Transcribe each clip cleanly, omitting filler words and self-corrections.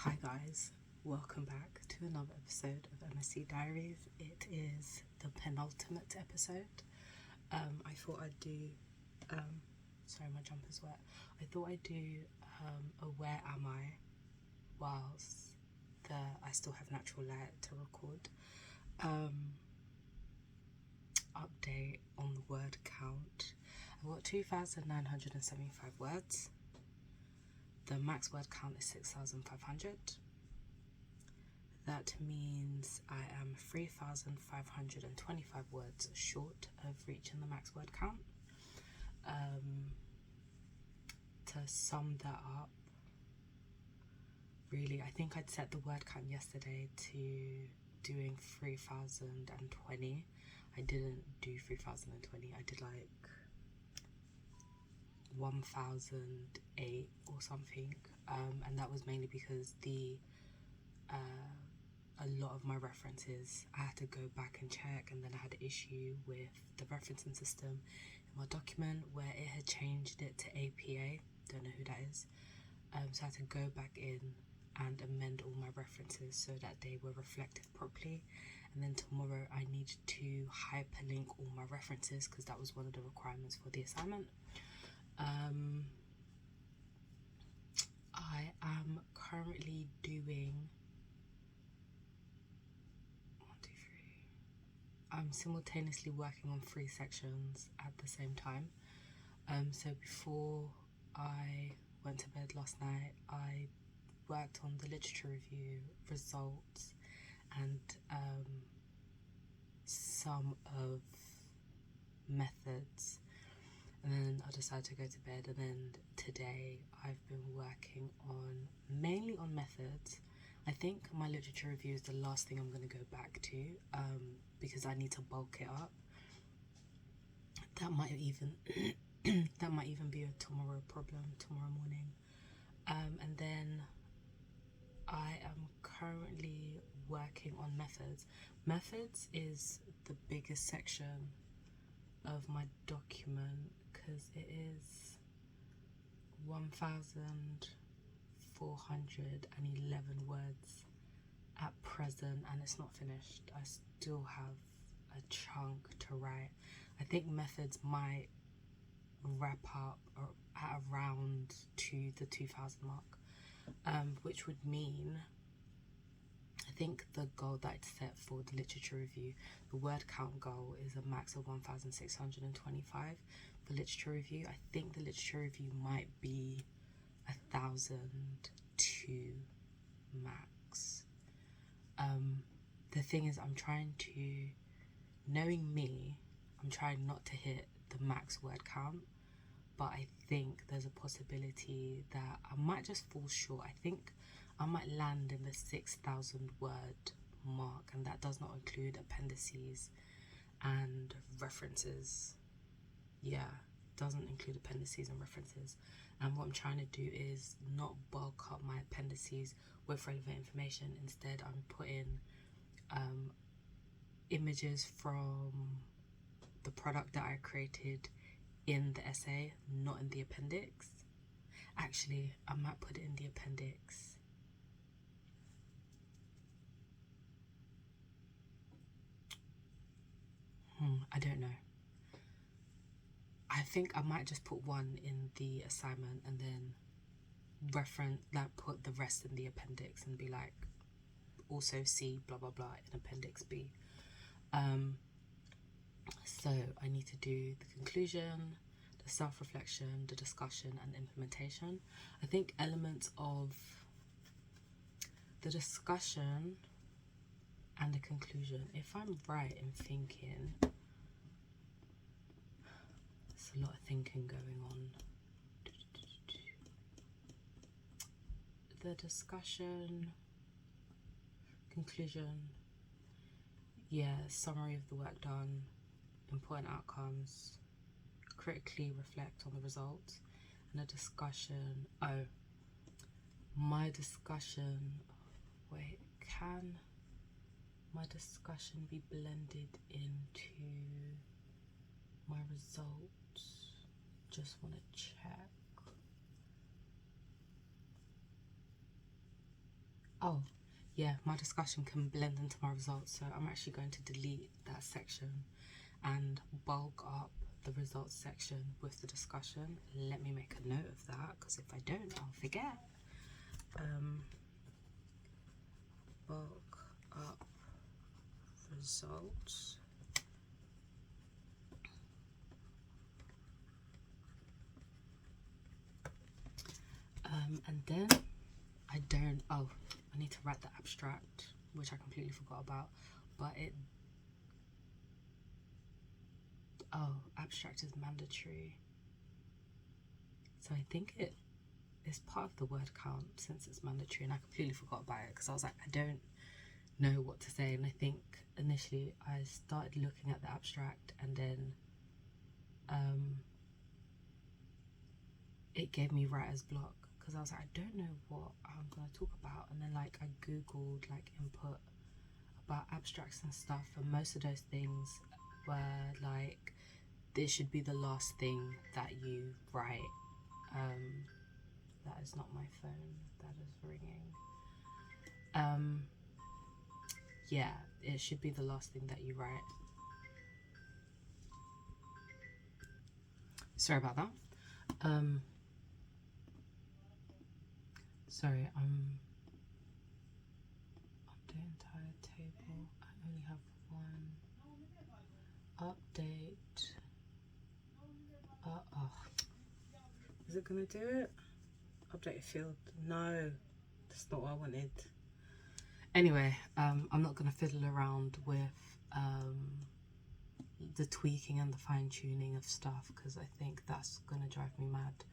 Hi guys, welcome back to another episode of MSc Diaries. It is the penultimate episode. I thought I'd do, sorry my jumper's wet. I thought I'd do a Where Am I whilst I still have natural light to record. Update on the word count. I've got 2,975 words. The max word count is 6,500. That means I am 3,525 words short of reaching the max word count. To sum that up, really, I think I'd set the word count yesterday to doing 3,020. I didn't do 3,020, I did like 1,008 or something, and that was mainly because a lot of my references I had to go back and check, and then I had an issue with the referencing system in my document where it had changed it to APA. Don't know who that is. So I had to go back in and amend all my references so that they were reflected properly, and then tomorrow I need to hyperlink all my references because that was one of the requirements for the assignment. I am currently doing I'm simultaneously working on 3 sections at the same time. So before I went to bed last night, I worked on the literature review results and some of methods, and then I decided to go to bed, and then today I've been working on mainly on methods. I think my literature review is the last thing I'm going to go back to because I need to bulk it up. That might even be a tomorrow problem, tomorrow morning. And then I am currently working on methods. Methods is the biggest section of my document because it is 1,411 words at present, and it's not finished. I still have a chunk to write. I think methods might wrap up at around to the 2,000 mark, which would mean I think the goal that I'd set for the literature review, the word count goal, is a max of 1,625 for literature review. I think the literature review might be 1,002 max. The thing is, I'm trying not to hit the max word count, but I think there's a possibility that I might just fall short. I think I might land in the 6,000 word mark, and that does not include appendices and references. Yeah, doesn't include appendices and references. And what I'm trying to do is not bulk up my appendices with relevant information. Instead, I'm putting images from the product that I created in the essay, not in the appendix. Actually, I might put it in the appendix. I don't know. I think I might just put one in the assignment and then put the rest in the appendix and be like, also see blah blah blah in appendix B. So I need to do the conclusion, the self-reflection, the discussion, and implementation. I think elements of the discussion and the conclusion, if I'm right in thinking, there's a lot of thinking going on. The discussion, conclusion, yeah, summary of the work done, important outcomes, critically reflect on the results, and a discussion. Can my discussion be blended into my results? Just want to check. Oh, yeah, my discussion can blend into my results, so I'm actually going to delete that section and bulk up the results section with the discussion. Let me make a note of that, because if I don't, I'll forget. Bulk up results. And then I need to write the abstract, which I completely forgot about, but abstract is mandatory. So I think it is part of the word count since it's mandatory, and I completely forgot about it because I was like, I don't know what to say. And I think initially I started looking at the abstract, and then it gave me writer's block because I was like, I don't know what I'm gonna talk about. And then like I googled like input about abstracts and stuff, and most of those things were like, this should be the last thing that you write. That is not my phone, that is ringing. Yeah, it should be the last thing that you write. Sorry about that. Sorry, update entire table. I only have one. Update. Is it gonna do it? Update field. No, that's not what I wanted. Anyway, I'm not gonna fiddle around with the tweaking and the fine-tuning of stuff, because I think that's gonna drive me mad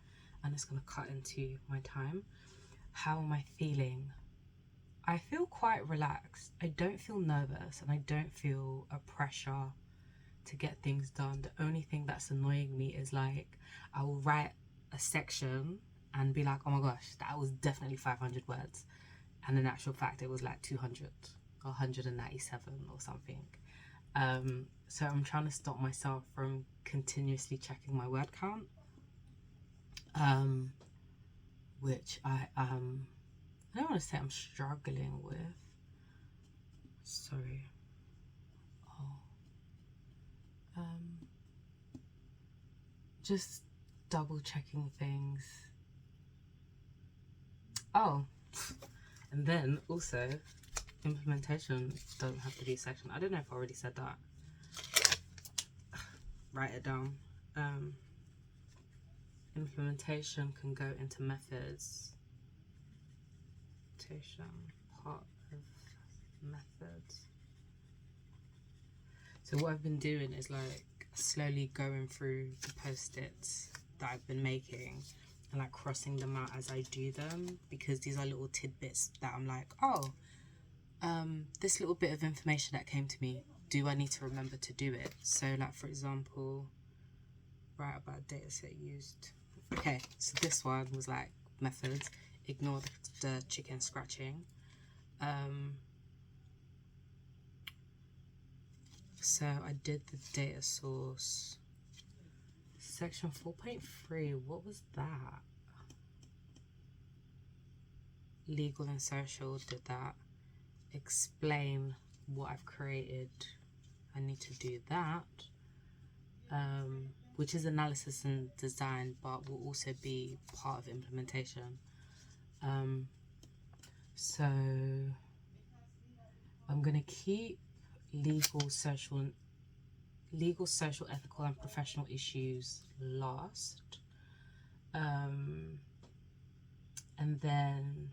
and it's gonna cut into my time. How am I feeling? I feel quite relaxed. I don't feel nervous, and I don't feel a pressure to get things done. The only thing that's annoying me is like, I will write a section and be like, oh my gosh, that was definitely 500 words, and in actual fact it was like 200 or 197 or something. So I'm trying to stop myself from continuously checking my word count, which I don't want to say I'm struggling with. Sorry. Just double checking things. And then also implementation doesn't have to be a section. I don't know if I already said that. Write it down. Implementation can go into methods. Part of methods. So what I've been doing is like slowly going through the post-its that I've been making and like crossing them out as I do them, because these are little tidbits that I'm like, this little bit of information that came to me, do I need to remember to do it? So like, for example, write about data set used. Okay, so this one was like methods, ignore the chicken scratching. So I did the data source. Section 4.3, what was that? Legal and social, did that. Explain what I've created, I need to do that. Which is analysis and design, but will also be part of implementation. So I'm gonna keep legal, social, ethical, and professional issues last. And then,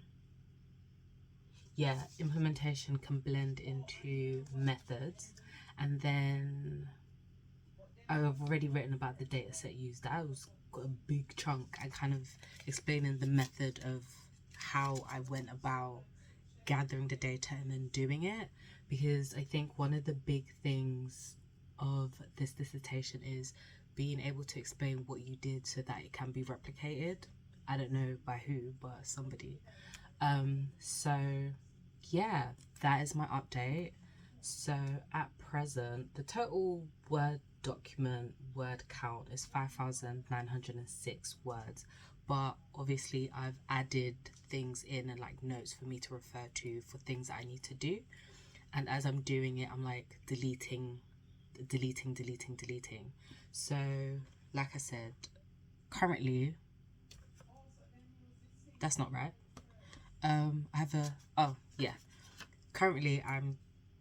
yeah, implementation can blend into methods. And then I've already written about the data set used. That was a big chunk. I kind of explaining the method of how I went about gathering the data and then doing it, because I think one of the big things of this dissertation is being able to explain what you did so that it can be replicated. I don't know by who, but somebody. So yeah, that is my update. So at present, the total Word document word count is 5,906 words, but obviously I've added things in and like notes for me to refer to for things that I need to do. And as I'm doing it, I'm like deleting. So, like I said, currently, that's not right. I have currently I'm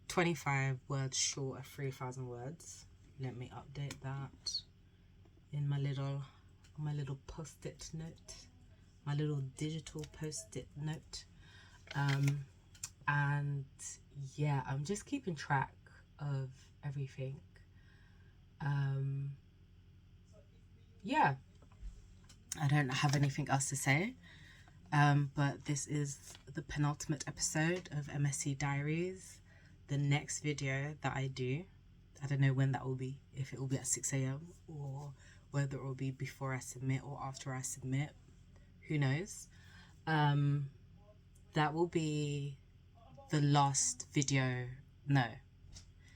25 words short of 3,000 words. Let me update that in my little post-it note, my little digital post-it note. And yeah, I'm just keeping track of everything. Yeah, I don't have anything else to say. But this is the penultimate episode of MSc Diaries. The next video that I do, I don't know when that will be, if it will be at 6 a.m. or whether it will be before I submit or after I submit, who knows. That will be the last video. No,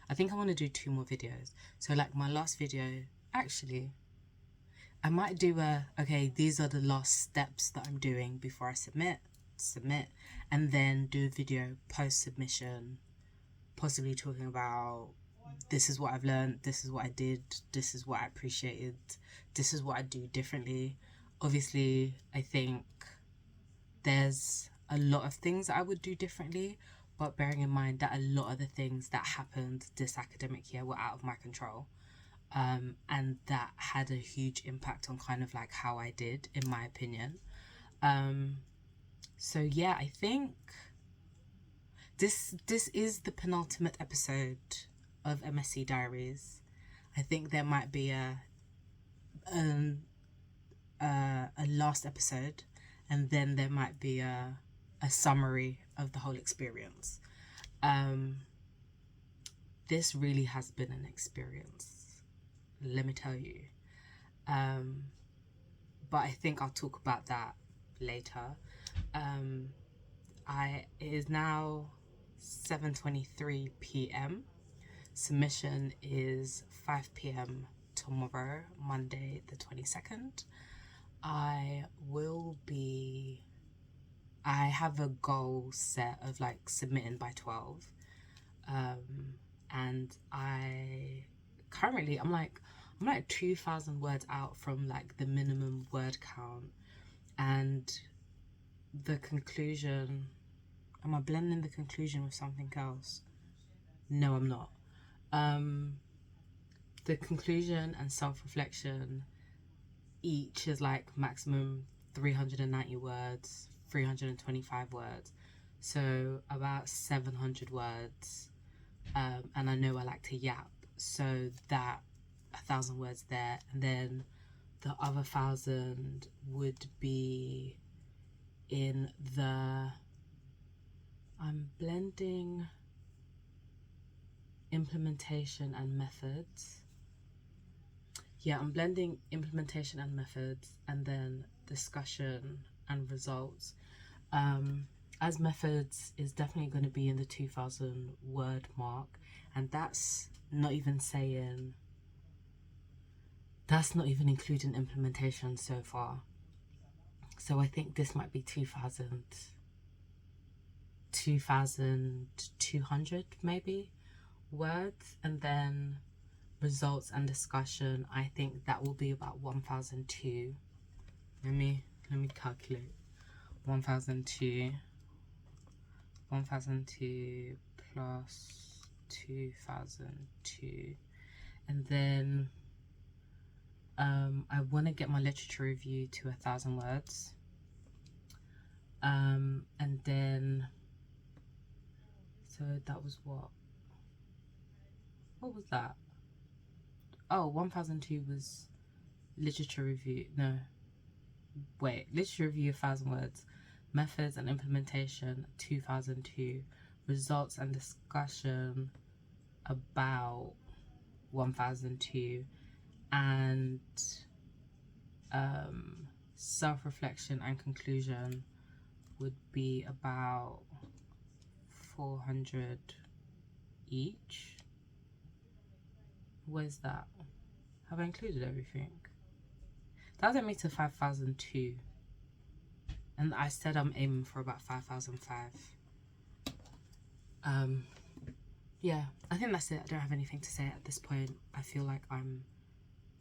I think I want to do 2 more videos. So like my last video, actually, I might do okay, these are the last steps that I'm doing before I submit, and then do a video post-submission, possibly talking about this is what I've learned, this is what I did, this is what I appreciated, this is what I do differently. Obviously, I think there's a lot of things that I would do differently, but bearing in mind that a lot of the things that happened this academic year were out of my control. And that had a huge impact on kind of like how I did, in my opinion. So yeah, I think this is the penultimate episode of MSc Diaries. I think there might be a last episode, and then there might be a summary of the whole experience. This really has been an experience, let me tell you. But I think I'll talk about that later. It is now 7:23 p.m. Submission is 5 p.m. tomorrow, Monday the 22nd. I have a goal set of like submitting by 12. And I'm like 2,000 words out from like the minimum word count. And the conclusion, am I blending the conclusion with something else? No, I'm not. The conclusion and self-reflection each is like maximum 390 words, 325 words, so about 700 words. And I know I like to yap, so that 1,000 words there, and then the other 1,000 would be in I'm blending implementation and methods. Yeah, I'm blending implementation and methods, and then discussion and results. As methods is definitely going to be in the 2,000 word mark, and that's not even including implementation so far. So I think this might be 2,200 maybe words, and then results and discussion, I think that will be about 1,002. Let me calculate. 1,002 plus 2,002, and then I want to get my literature review to 1,000 words, and then so that was what was that? Oh, 1,002 was literature review. No, wait, literature review 1,000 words, methods and implementation 2,002, results and discussion about 1,002, and self-reflection and conclusion would be about 400 each. Where's that? Have I included everything? That would get me to 5,002. And I said I'm aiming for about 5,005. Yeah, I think that's it. I don't have anything to say at this point. I feel like I'm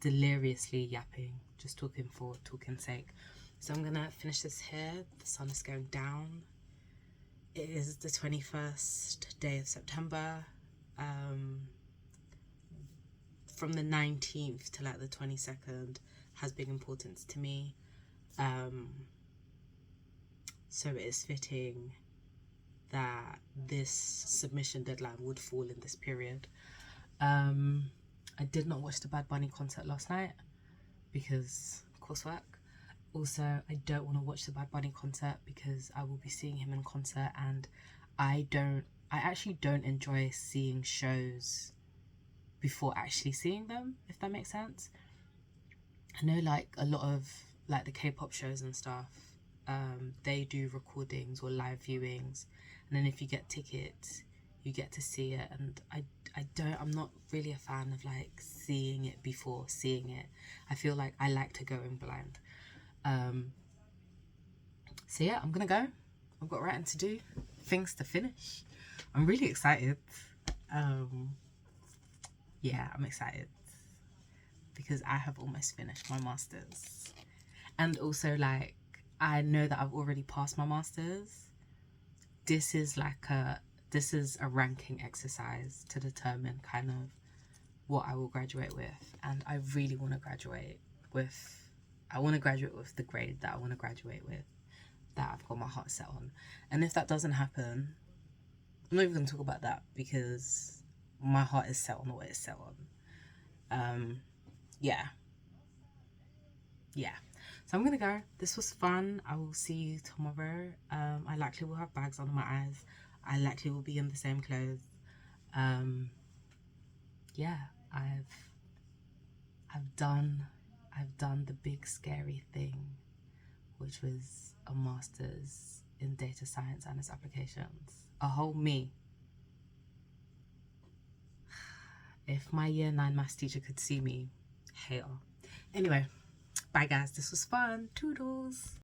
deliriously yapping, just talking for talking's sake. So I'm gonna finish this here. The sun is going down. It is the 21st day of September. From the 19th to like the 22nd has big importance to me. So it is fitting that this submission deadline would fall in this period. I did not watch the Bad Bunny concert last night because coursework. Also, I don't want to watch the Bad Bunny concert because I will be seeing him in concert, and I actually don't enjoy seeing shows before actually seeing them, if that makes sense. I know like a lot of like the K-pop shows and stuff, they do recordings or live viewings, and then if you get tickets you get to see it, and I'm not really a fan of like seeing it before seeing it. I feel like I like to go in blind. So yeah, I'm gonna go. I've got writing to do, things to finish. I'm really excited. Yeah, I'm excited because I have almost finished my masters, and also like I know that I've already passed my masters. This is a ranking exercise to determine kind of what I will graduate with, and I really want to graduate with the grade that I want to graduate with, that I've got my heart set on. And if that doesn't happen, I'm not even going to talk about that because my heart is set on what it's set on. Yeah. So I'm gonna go. This was fun. I will see you tomorrow. I likely will have bags under my eyes. I likely will be in the same clothes. Yeah, I've done the big scary thing, which was a master's in data science and its applications. A whole me. If my year 9 maths teacher could see me, hail. Anyway, bye guys, this was fun. Toodles.